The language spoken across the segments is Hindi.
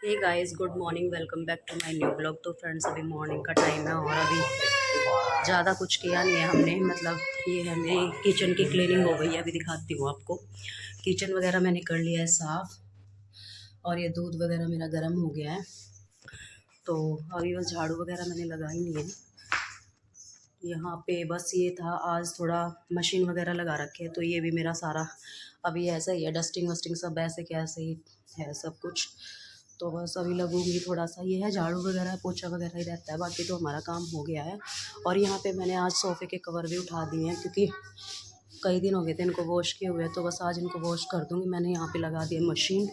Hey guys, good morning. Welcome back to my new blog. तो फ्रेंड्स, अभी मॉर्निंग का टाइम है और अभी ज़्यादा कुछ किया नहीं है हमने। मतलब ये है, मेरी किचन की क्लीनिंग हो गई है। अभी दिखाती हूँ आपको। किचन वगैरह मैंने कर लिया है साफ़ और ये दूध वगैरह मेरा गर्म हो गया है। तो अभी बस झाड़ू वगैरह मैंने लगाई नहीं है यहाँ पे। बस ये था, आज थोड़ा मशीन वगैरह लगा रखे है तो ये भी मेरा सारा अभी ऐसा ही है। डस्टिंग वस्टिंग सब ऐसे कैसे ही है सब कुछ। तो बस अभी लगूंगी थोड़ा सा। ये है झाड़ू वगैरह पोछा वगैरह ही रहता है, बाकी तो हमारा काम हो गया है। और यहाँ पे मैंने आज सोफ़े के कवर भी उठा दिए हैं क्योंकि कई दिन हो गए थे इनको वॉश किए हुए। तो बस आज इनको वॉश कर दूँगी। मैंने यहाँ पे लगा दिया मशीन।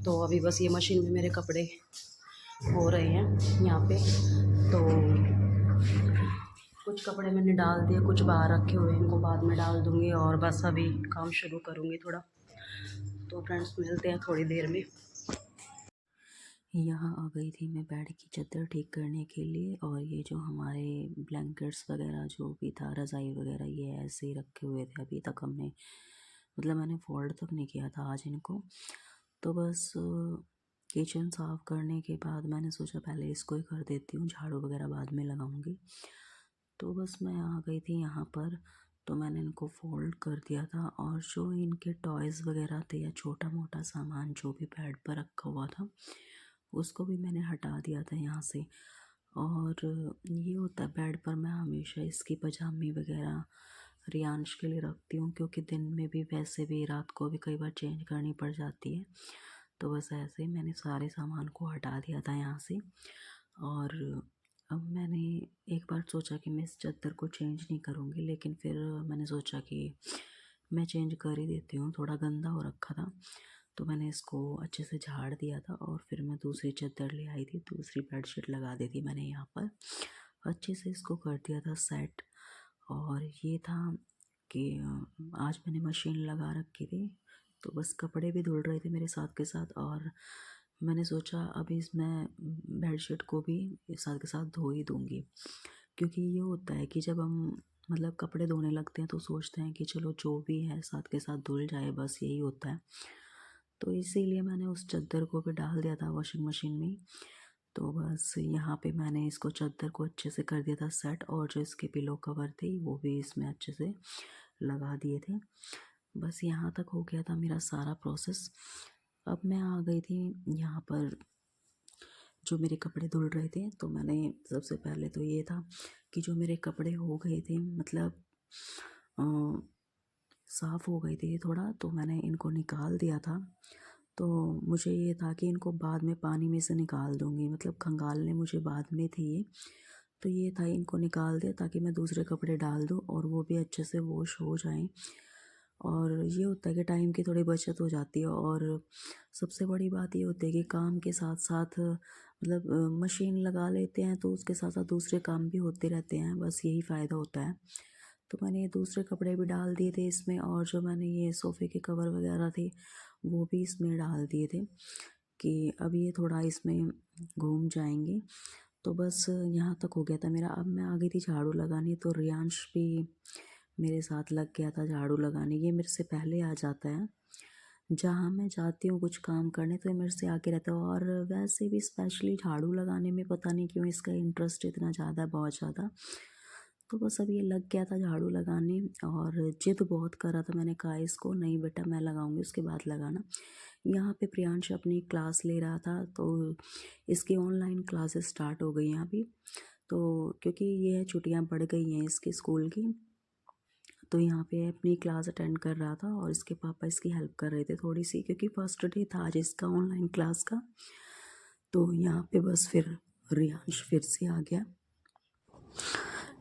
तो अभी बस ये मशीन में मेरे कपड़े हो रहे हैं यहाँ पे। तो कुछ कपड़े मैंने डाल दिए, कुछ बाहर रखे हुए हैं, इनको बाद में डाल दूँगी और बस अभी काम शुरू करूँगी थोड़ा। तो फ्रेंड्स, मिलते हैं थोड़ी देर में। यहाँ आ गई थी मैं बेड की चादर ठीक करने के लिए। और ये जो हमारे ब्लैंकेट्स वगैरह जो भी था, रज़ाई वगैरह, ये ऐसे ही रखे हुए थे। अभी तक हमने मतलब मैंने फोल्ड तक नहीं किया था आज इनको। तो बस किचन साफ़ करने के बाद मैंने सोचा पहले इसको ही कर देती हूँ, झाड़ू वगैरह बाद में लगाऊंगी। तो बस मैं आ गई थी यहाँ पर। तो मैंने इनको फ़ोल्ड कर दिया था और जो इनके टॉयज़ वगैरह थे या छोटा मोटा सामान जो भी बेड पर रखा हुआ था उसको भी मैंने हटा दिया था यहाँ से। और ये होता है, बेड पर मैं हमेशा इसकी पजामी वगैरह रियांश के लिए रखती हूँ क्योंकि दिन में भी वैसे भी रात को भी कई बार चेंज करनी पड़ जाती है। तो बस ऐसे ही मैंने सारे सामान को हटा दिया था यहाँ से। और अब मैंने एक बार सोचा कि मैं इस चादर को चेंज नहीं करूँगी, लेकिन फिर मैंने सोचा कि मैं चेंज कर ही देती हूँ, थोड़ा गंदा हो रखा था। तो मैंने इसको अच्छे से झाड़ दिया था और फिर मैं दूसरी चादर ले आई थी, दूसरी बेडशीट लगा दी थी मैंने यहाँ पर। अच्छे से इसको कर दिया था सेट। और ये था कि आज मैंने मशीन लगा रखी थी तो बस कपड़े भी धुल रहे थे मेरे साथ के साथ। और मैंने सोचा अभी इसमें बेडशीट को भी साथ के साथ धो ही दूँगी। क्योंकि ये होता है कि जब हम मतलब कपड़े धोने लगते हैं तो सोचते हैं कि चलो जो भी है साथ के साथ धुल जाए, बस यही होता है। तो इसीलिए मैंने उस चादर को भी डाल दिया था वॉशिंग मशीन में। तो बस यहाँ पे मैंने इसको चादर को अच्छे से कर दिया था सेट और जो इसके पिलो कवर थे वो भी इसमें अच्छे से लगा दिए थे। बस यहाँ तक हो गया था मेरा सारा प्रोसेस। अब मैं आ गई थी यहाँ पर जो मेरे कपड़े धुल रहे थे। तो मैंने सबसे पहले तो ये था कि जो मेरे कपड़े हो गए थे मतलब साफ़ हो गए थे थोड़ा, तो मैंने इनको निकाल दिया था। तो मुझे ये था कि इनको बाद में पानी में से निकाल दूँगी, मतलब खंगालने मुझे बाद में थे ये। तो ये था, इनको निकाल दिया ताकि मैं दूसरे कपड़े डाल दूँ और वो भी अच्छे से वॉश हो जाएं। और ये होता है कि टाइम की थोड़ी बचत हो जाती है। और सबसे बड़ी बात ये होती है कि काम के साथ साथ मतलब मशीन लगा लेते हैं तो उसके साथ साथ दूसरे काम भी होते रहते हैं, बस यही फ़ायदा होता है। तो मैंने ये दूसरे कपड़े भी डाल दिए थे इसमें और जो मैंने ये सोफ़े के कवर वगैरह थे वो भी इसमें डाल दिए थे कि अब ये थोड़ा इसमें घूम जाएंगे। तो बस यहाँ तक हो गया था मेरा। अब मैं आ गई थी झाड़ू लगाने, तो रियांश भी मेरे साथ लग गया था झाड़ू लगाने। ये मेरे से पहले आ जाता है, जहाँ मैं जाती हूँ कुछ काम करने तो ये मेरे से आके रहता है। और वैसे भी स्पेशली झाड़ू लगाने में पता नहीं क्यों इसका इंटरेस्ट इतना ज़्यादा है, बहुत ज़्यादा। तो बस अब ये लग गया था झाड़ू लगाने और जिद बहुत कर रहा था। मैंने कहा इसको, नहीं बेटा मैं लगाऊंगी उसके बाद लगाना। यहाँ पे प्रियांश अपनी क्लास ले रहा था तो इसकी ऑनलाइन क्लासेस स्टार्ट हो गई हैं अभी। तो क्योंकि ये है छुट्टियाँ बढ़ गई हैं इसकी स्कूल की, तो यहाँ पे अपनी क्लास अटेंड कर रहा था और इसके पापा इसकी हेल्प कर रहे थे थोड़ी सी, क्योंकि फर्स्ट डे था आज इसका ऑनलाइन क्लास का। तो यहाँ पे बस फिर रियांश फिर से आ गया।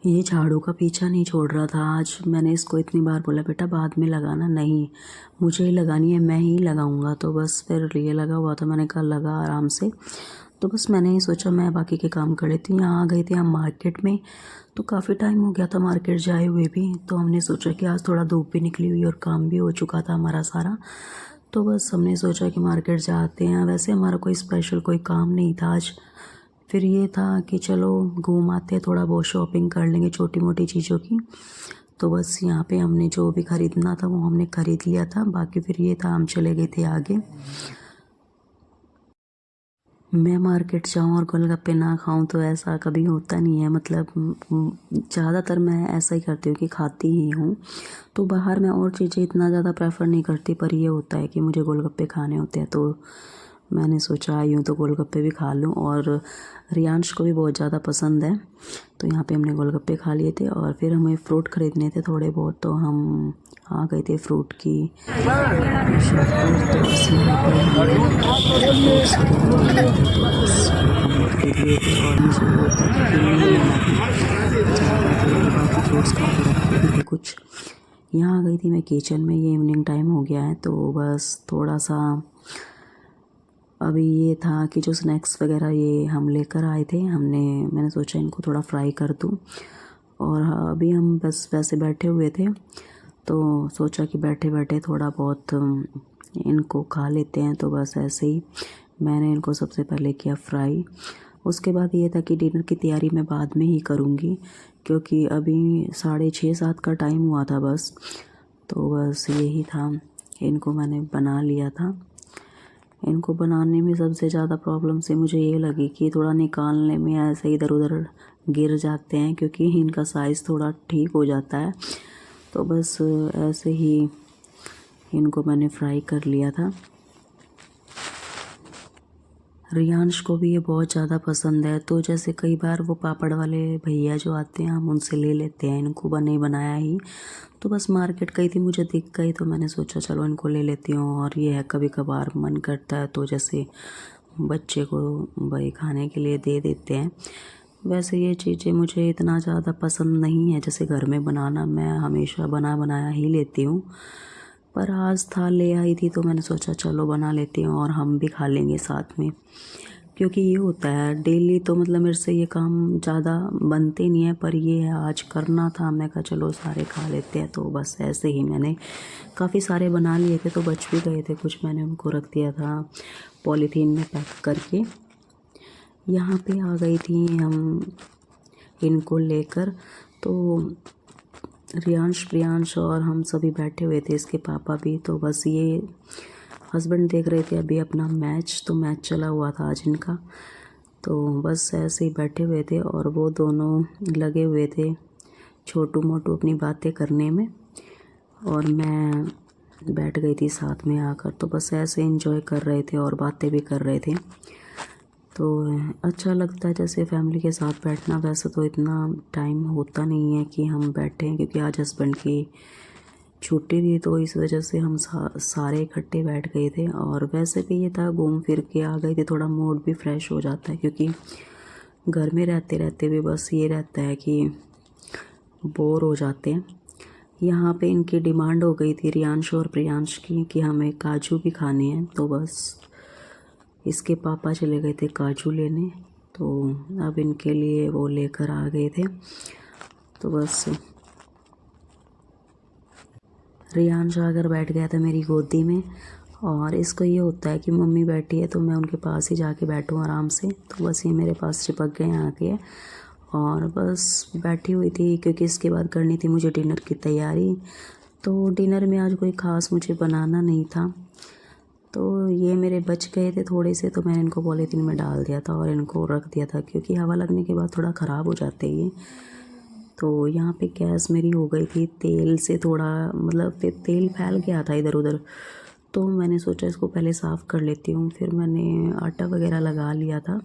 ये झाड़ू का पीछा नहीं छोड़ रहा था। आज मैंने इसको इतनी बार बोला बेटा बाद में लगाना, नहीं मुझे ही लगानी है, मैं ही लगाऊंगा। तो बस फिर ये लगा हुआ था, मैंने कहा लगा आराम से। तो बस मैंने ही सोचा मैं बाकी के काम कर लेती हूँ। यहाँ आ गए थे हम मार्केट में, तो काफ़ी टाइम हो गया था मार्केट जाए हुए भी। तो हमने सोचा कि आज थोड़ा धूप भी निकली हुई और काम भी हो चुका था हमारा सारा। तो बस हमने सोचा कि मार्केट जाते हैं। वैसे हमारा कोई स्पेशल कोई काम नहीं था आज। फिर ये था कि चलो घूम आते हैं, थोड़ा बहुत शॉपिंग कर लेंगे छोटी मोटी चीज़ों की। तो बस यहाँ पे हमने जो भी ख़रीदना था वो हमने ख़रीद लिया था। बाकी फिर ये था, हम चले गए थे आगे। मैं मार्केट जाऊँ और गोलगप्पे ना खाऊँ तो ऐसा कभी होता नहीं है। मतलब ज़्यादातर मैं ऐसा ही करती हूँ कि खाती ही हूँ। तो बाहर मैं और चीज़ें इतना ज़्यादा प्रेफर नहीं करती, पर ये होता है कि मुझे गोलगप्पे खाने होते हैं, तो मैंने सोचा यूँ तो गोलगप्पे भी खा लूँ। और रियांश को भी बहुत ज़्यादा पसंद है, तो यहाँ पे हमने गोलगप्पे खा लिए थे और फिर हमें फ़्रूट ख़रीदने थे थोड़े बहुत, तो हम आ गए थे फ्रूट की शॉप पर। तो बस यहाँ पे हमें फ्रूट्स वगैरह लेने थे, तो बस हम खरीद लिए थे। और मुझे ये होता है कि किन्नू लेना था ज़्यादा, तो बाकी फ्रूट्स खा के रखे भी थे कुछ। यहाँ आ गई थी मैं किचन में, ये इवनिंग टाइम हो गया है, तो बस थोड़ा सा अभी ये था कि जो स्नैक्स वगैरह ये हम लेकर आए थे, मैंने सोचा इनको थोड़ा फ्राई कर दूँ। और अभी हम बस वैसे बैठे हुए थे, तो सोचा कि बैठे बैठे थोड़ा बहुत इनको खा लेते हैं। तो बस ऐसे ही मैंने इनको सबसे पहले किया फ्राई। उसके बाद ये था कि डिनर की तैयारी मैं बाद में ही करूँगी, क्योंकि अभी 6:30-7 का टाइम हुआ था बस। तो बस यही था, इनको मैंने बना लिया था। इनको बनाने में सबसे ज़्यादा प्रॉब्लम से मुझे ये लगी कि थोड़ा निकालने में ऐसे इधर उधर गिर जाते हैं, क्योंकि इनका साइज़ थोड़ा ठीक हो जाता है। तो बस ऐसे ही इनको मैंने फ्राई कर लिया था। रियांश को भी ये बहुत ज़्यादा पसंद है, तो जैसे कई बार वो पापड़ वाले भैया जो आते हैं हम उनसे ले लेते हैं, इनको बने बनाया ही। तो बस मार्केट गई थी, मुझे दिख गई, तो मैंने सोचा चलो इनको ले लेती हूँ। और ये है कभी कभार मन करता है तो जैसे बच्चे को वही खाने के लिए दे देते हैं। वैसे ये चीज़ें मुझे इतना ज़्यादा पसंद नहीं है, जैसे घर में बनाना मैं हमेशा बना बनाया ही लेती हूँ, पर आज था ले आई थी तो मैंने सोचा चलो बना लेती हूँ और हम भी खा लेंगे साथ में। क्योंकि ये होता है डेली, तो मतलब मेरे से ये काम ज़्यादा बनते नहीं है, पर ये है आज करना था, मैं कहा चलो सारे खा लेते हैं। तो बस ऐसे ही मैंने काफ़ी सारे बना लिए थे, तो बच भी गए थे कुछ, मैंने उनको रख दिया था पॉलीथीन में पैक करके। यहाँ पे आ गई थी हम इनको लेकर, तो रियांश प्रियांश और हम सभी बैठे हुए थे, इसके पापा भी। तो बस ये हस्बैंड देख रहे थे अभी अपना मैच, तो मैच चला हुआ था आज इनका। तो बस ऐसे ही बैठे हुए थे और वो दोनों लगे हुए थे छोटू मोटू अपनी बातें करने में, और मैं बैठ गई थी साथ में आकर। तो बस ऐसे एंजॉय कर रहे थे और बातें भी कर रहे थे। तो अच्छा लगता है जैसे फैमिली के साथ बैठना। वैसे तो इतना टाइम होता नहीं है कि हम बैठें, क्योंकि आज हस्बैंड की छुट्टी थी, तो इस वजह से हम सारे इकट्ठे बैठ गए थे। और वैसे भी ये था घूम फिर के आ गए थे, थोड़ा मूड भी फ्रेश हो जाता है, क्योंकि घर में रहते रहते भी बस ये रहता है कि बोर हो जाते हैं। यहाँ पे इनकी डिमांड हो गई थी रियांश और प्रियांश की कि हमें काजू भी खाने हैं, तो बस इसके पापा चले गए थे काजू लेने, तो अब इनके लिए वो लेकर आ गए थे। तो बस रियांश आकर बैठ गया था मेरी गोदी में, और इसको ये होता है कि मम्मी बैठी है तो मैं उनके पास ही जाके बैठूं आराम से। तो बस ये मेरे पास चिपक गए आके, और बस बैठी हुई थी, क्योंकि इसके बाद करनी थी मुझे डिनर की तैयारी। तो डिनर में आज कोई ख़ास मुझे बनाना नहीं था, तो ये मेरे बच गए थे थोड़े से, तो मैंने इनको पॉलीथीन में डाल दिया था और इनको रख दिया था, क्योंकि हवा लगने के बाद थोड़ा ख़राब हो जाते हैं ये। तो यहाँ पे गैस मेरी हो गई थी तेल से थोड़ा, मतलब तेल फैल गया था इधर उधर, तो मैंने सोचा इसको पहले साफ़ कर लेती हूँ। फिर मैंने आटा वगैरह लगा लिया था।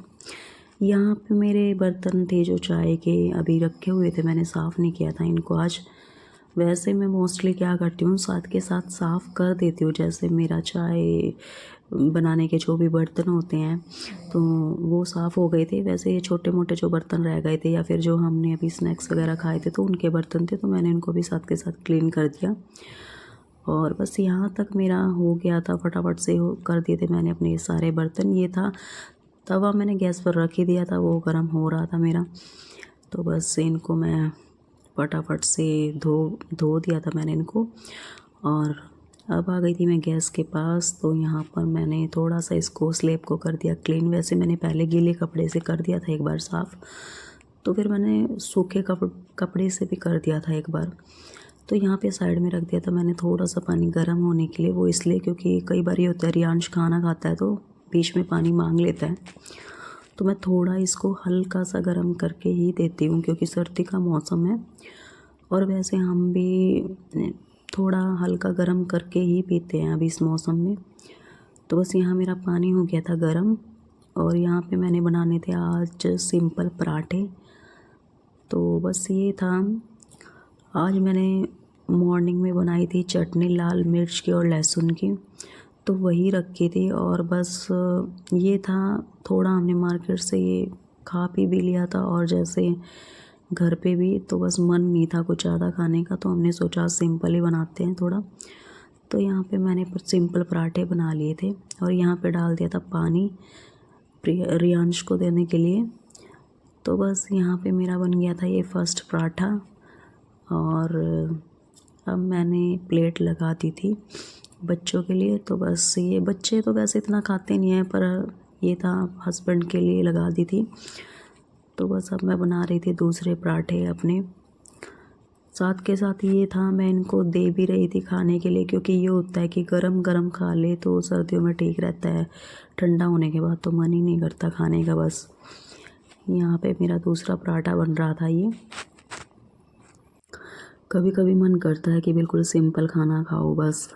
यहाँ पे मेरे बर्तन थे जो चाय के अभी रखे हुए थे, मैंने साफ़ नहीं किया था इनको आज। वैसे मैं मोस्टली क्या करती हूँ साथ के साथ साफ़ कर देती हूँ, जैसे मेरा चाय बनाने के जो भी बर्तन होते हैं तो वो साफ़ हो गए थे। वैसे ये छोटे मोटे जो बर्तन रह गए थे या फिर जो हमने अभी स्नैक्स वगैरह खाए थे तो उनके बर्तन थे, तो मैंने इनको भी साथ के साथ क्लीन कर दिया। और बस यहाँ तक मेरा हो गया था, फटाफट से हो कर दिए थे मैंने अपने सारे बर्तन। ये था तवा मैंने गैस पर रख ही दिया था, वो गर्म हो रहा था मेरा, तो बस इनको मैं फटाफट से धो धो दिया था मैंने इनको। और अब आ गई थी मैं गैस के पास, तो यहाँ पर मैंने थोड़ा सा इसको स्लेब को कर दिया क्लीन। वैसे मैंने पहले गीले कपड़े से कर दिया था एक बार साफ़, तो फिर मैंने सूखे कपड़े से भी कर दिया था एक बार। तो यहाँ पे साइड में रख दिया था मैंने थोड़ा सा पानी गर्म होने के लिए, वो इसलिए क्योंकि कई बार ये होता है रियांश खाना खाता है तो बीच में पानी मांग लेता है, तो मैं थोड़ा इसको हल्का सा गर्म करके ही देती हूँ, क्योंकि सर्दी का मौसम है और वैसे हम भी थोड़ा हल्का गर्म करके ही पीते हैं अभी इस मौसम में। तो बस यहाँ मेरा पानी हो गया था गर्म और यहाँ पे मैंने बनाने थे आज सिंपल पराठे। तो बस ये था, आज मैंने मॉर्निंग में बनाई थी चटनी लाल मिर्च की और लहसुन की, तो वही रखी थी। और बस ये था, थोड़ा हमने मार्केट से ये खा पी भी लिया था और जैसे घर पे भी, तो बस मन नहीं था कुछ ज़्यादा खाने का, तो हमने सोचा सिंपल ही बनाते हैं थोड़ा। तो यहाँ पे मैंने सिंपल पराठे बना लिए थे और यहाँ पे डाल दिया था पानी रियांश को देने के लिए। तो बस यहाँ पे मेरा बन गया था ये फर्स्ट पराठा और अब मैंने प्लेट लगा दी थी बच्चों के लिए। तो बस ये बच्चे तो वैसे इतना खाते नहीं हैं, पर ये था हस्बैंड के लिए लगा दी थी। तो बस अब मैं बना रही थी दूसरे पराठे अपने साथ के साथ। ये था, मैं इनको दे भी रही थी खाने के लिए, क्योंकि ये होता है कि गरम गरम खा ले तो सर्दियों में ठीक रहता है, ठंडा होने के बाद तो मन ही नहीं करता खाने का। बस यहाँ पे मेरा दूसरा पराठा बन रहा था। ये कभी कभी मन करता है कि बिल्कुल सिंपल खाना खाओ, बस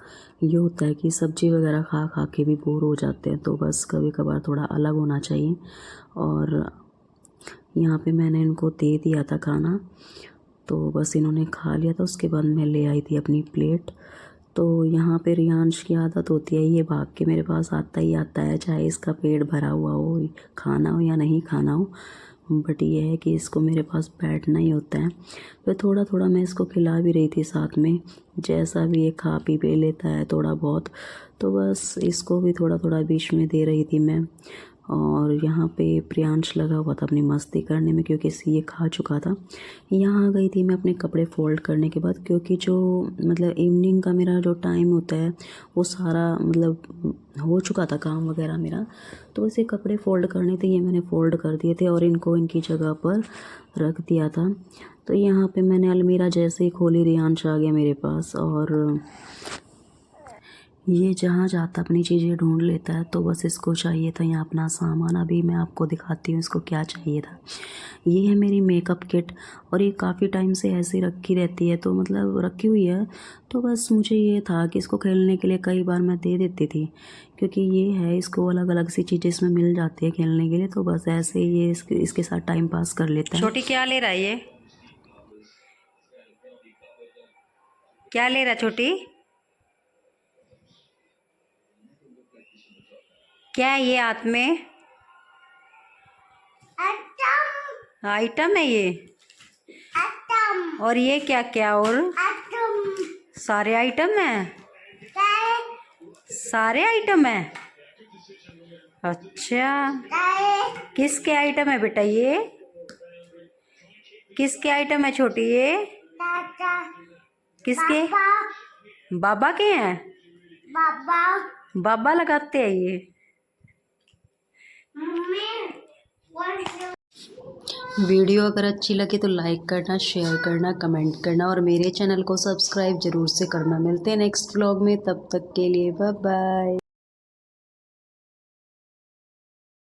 ये होता है कि सब्ज़ी वगैरह खा खा के भी बोर हो जाते हैं, तो बस कभी कभार थोड़ा अलग होना चाहिए। और यहाँ पे मैंने इनको दे दिया था खाना, तो बस इन्होंने खा लिया था। उसके बाद मैं ले आई थी अपनी प्लेट। तो यहाँ पे रियांश की आदत होती है, ये भाग के मेरे पास आता ही आता है, चाहे इसका पेट भरा हुआ हो, खाना हो या नहीं खाना हो, बट ये है कि इसको मेरे पास बैठना ही होता है। तो थोड़ा थोड़ा मैं इसको खिला भी रही थी साथ में, जैसा भी ये खा पी भी लेता है थोड़ा बहुत, तो बस इसको भी थोड़ा थोड़ा बीच में दे रही थी मैं। और यहाँ पे प्रियांश लगा हुआ था अपनी मस्ती करने में, क्योंकि ये खा चुका था। यहाँ आ गई थी मैं अपने कपड़े फ़ोल्ड करने के बाद, क्योंकि जो मतलब इवनिंग का मेरा जो टाइम होता है वो सारा मतलब हो चुका था काम वगैरह मेरा। तो वैसे कपड़े फ़ोल्ड करने थे, ये मैंने फ़ोल्ड कर दिए थे और इनको इनकी जगह पर रख दिया था। तो यहाँ पे मैंने अलमीरा जैसे ही खोली, रियांश आ गया मेरे पास और ये जहाँ जाता अपनी चीज़ें ढूंढ लेता है। तो बस इसको चाहिए था यहाँ अपना सामान। अभी मैं आपको दिखाती हूँ इसको क्या चाहिए था। ये है मेरी मेकअप किट और ये काफ़ी टाइम से ऐसी रखी रहती है, तो मतलब रखी हुई है। तो बस मुझे ये था कि इसको खेलने के लिए कई बार मैं दे देती थी, क्योंकि ये है, इसको अलग अलग सी चीज़ें इसमें मिल जाती है खेलने के लिए। तो बस ऐसे ही ये इसके साथ टाइम पास कर लेता है। छोटी क्या ले रहा है ये? क्या ले रहा छोटी? क्या है ये हाथ में? आइटम है ये। और ये क्या क्या? और सारे आइटम है, सारे आइटम है। अच्छा, किसके आइटम है बेटा ये? किसके आइटम है छोटी ये? किसके? बाबा के हैं? बाबा लगाते हैं ये। वीडियो अगर अच्छी लगे तो लाइक करना, शेयर करना, कमेंट करना और मेरे चैनल को सब्सक्राइब ज़रूर से करना। मिलते हैं नेक्स्ट व्लॉग में, तब तक के लिए बाय बाय।